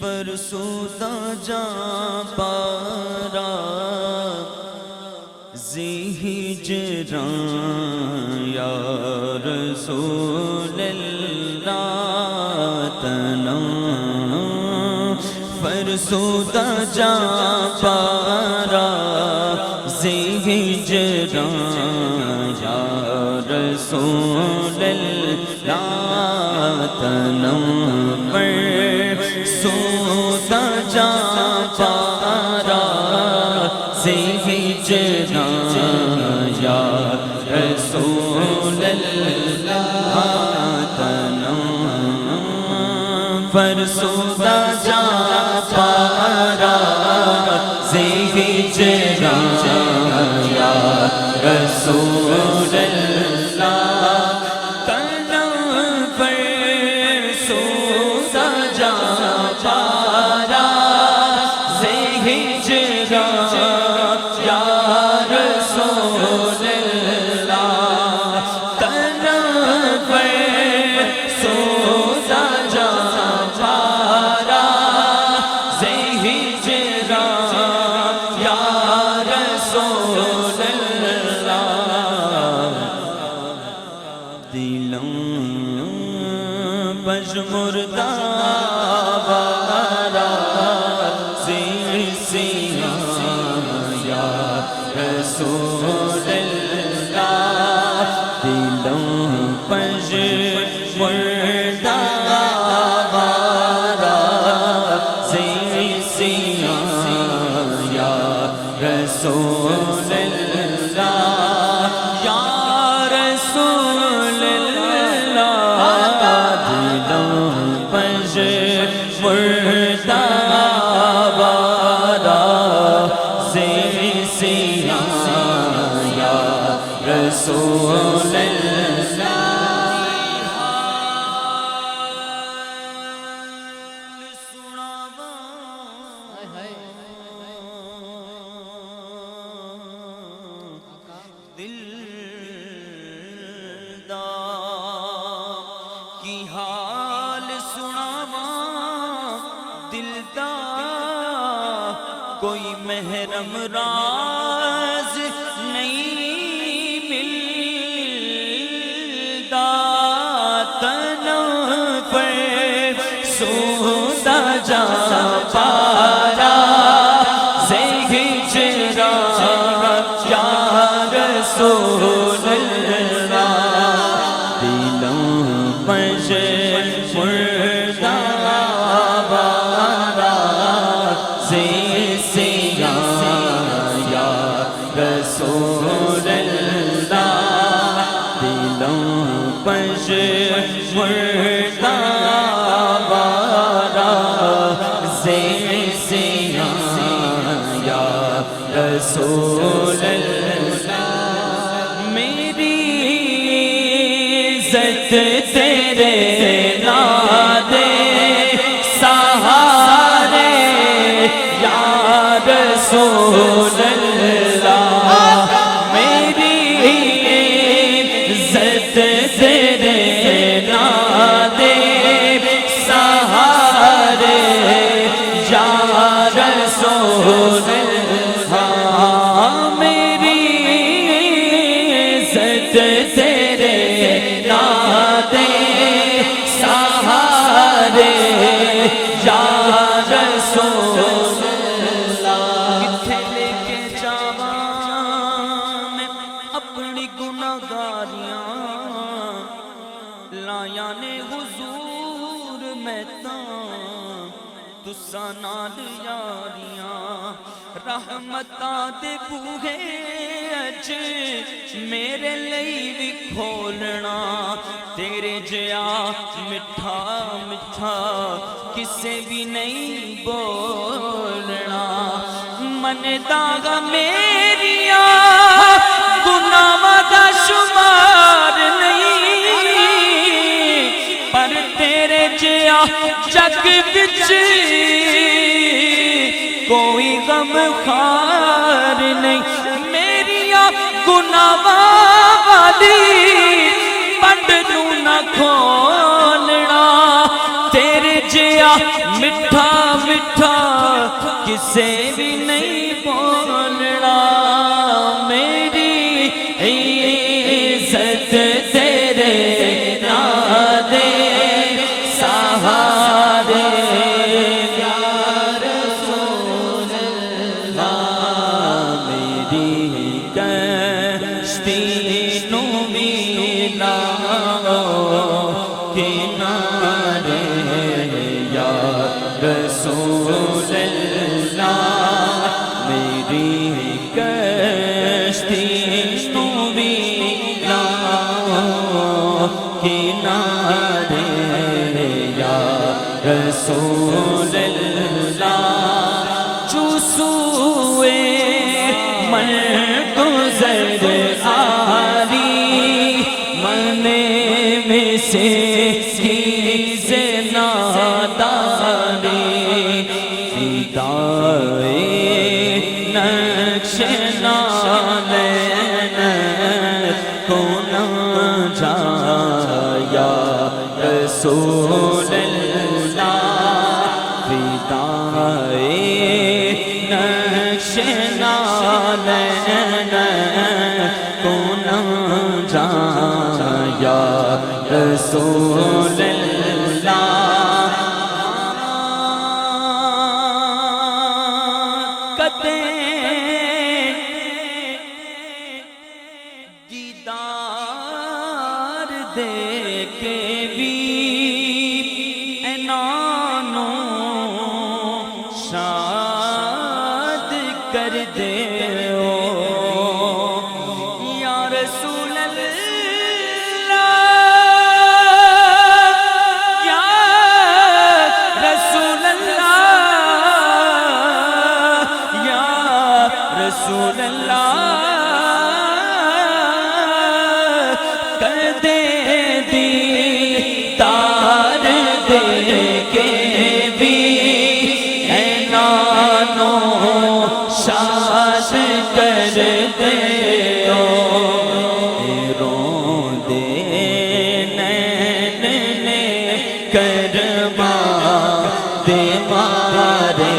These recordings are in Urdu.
فرسودہ جاں پارا زی ہجران یا رسول اللہ تنام فرسودہ جاں پارا زی ہجران یا رسول اللہ تنام فرسودہ جاں پارا زی ہجران یا رسول اللہ تنام فرسودہ جاں پارا زی ہجران یا رسول اللہ تنام فرسودہ جاں پارا زی ہجران یا رسول اللہ تنام فرسودہ جاں پارا زی ہجران یا رسول اللہ دلوں پژمردہ وارا زی سیاں یا رسول اللہ دلوں پژمردہ وارا زی سیاں یا رسول اللہ یا رسول اللہ دلوں پژمردہ وارا زی سیاں یا رسول کی حال سناواں دل دا کوئی محرم راز نہیں ملدا تنام فرسودہ جاں پارا زی ہجران یا رسول اللہ دلوں پژمردہ وارا زی سیاں یا رسول اللہ دلوں پژمردہ وارا زی سیاں یا رسول اللہ میری عزت تیرے نادے سہارے یا رسول اللہ میری عزت تیرے نادے سہارے یا رسول اللہ میری عزت تیرے نادے سہارے یا رسول اللہ کتھے لے کے جاواں میں اپنی گناہگاریاں لایا نے حضور میں تاں تساں نال یاریاں رحمتاں دے بوہے اج میرے لئی بھی کھولنا تیرے جیا مٹھا مٹھا کسے بھی نہیں بولنا من داغا میریاں گناہاں دا شمار نہیں پر تیرے جیا جگ وچ کوئی غم خار نہیں میریاں گناہاں والی پنڈ نوں نہ کھولنا میٹھا میٹھا کسے بھی نہیں بولنا میری عزت تیرے نادے سہارے یا رسول اللہ میری کشتی نومینا کنارے یا رسول اللہ میری کشتی نومینا کنارے یا رسول اللہ جو سوئے من گزر آری منے میں سے چیز ناداری فدائے نقش نالین کو نہ جایا رسول اللہ فدائے نقش نالین کو نہ جایا رسول اللہ کتے دیدار دے کے بھی اینانو شاد کر دے یا رسول اللہ یا رسول اللہ یا رسول اللہ کر دے دیدار دے کے بھی اینانو شاد کر دے رو دے نین نے کرما دے مارے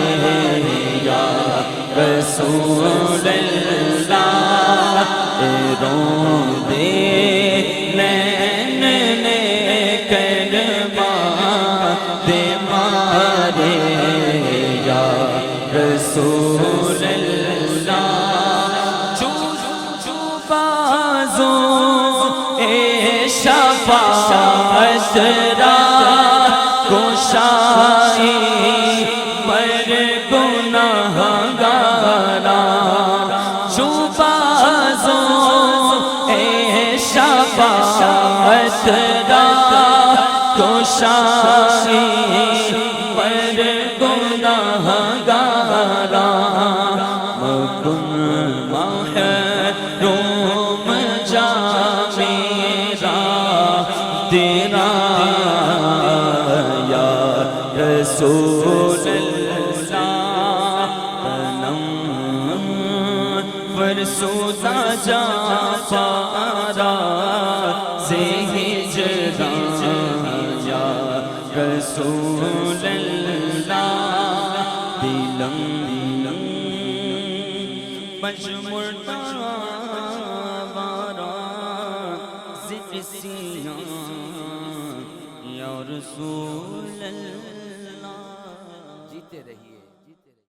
یا رسول اللہ رو دے نین نے کرما دے مارے یا رسول اللہ جو بازو اے شفاعت را گشائی پر گناہ گارا جو بازو اے شفاعت را گشائی پر گناہ گارا مکن محروم جا میرا تیرا یا رسول اللہ تنم فرسودا جا پارا سے ہجران یا رسول اللہ دلم مجمرتا بارا زفسیاں یا رسول اللہ جیتے رہیے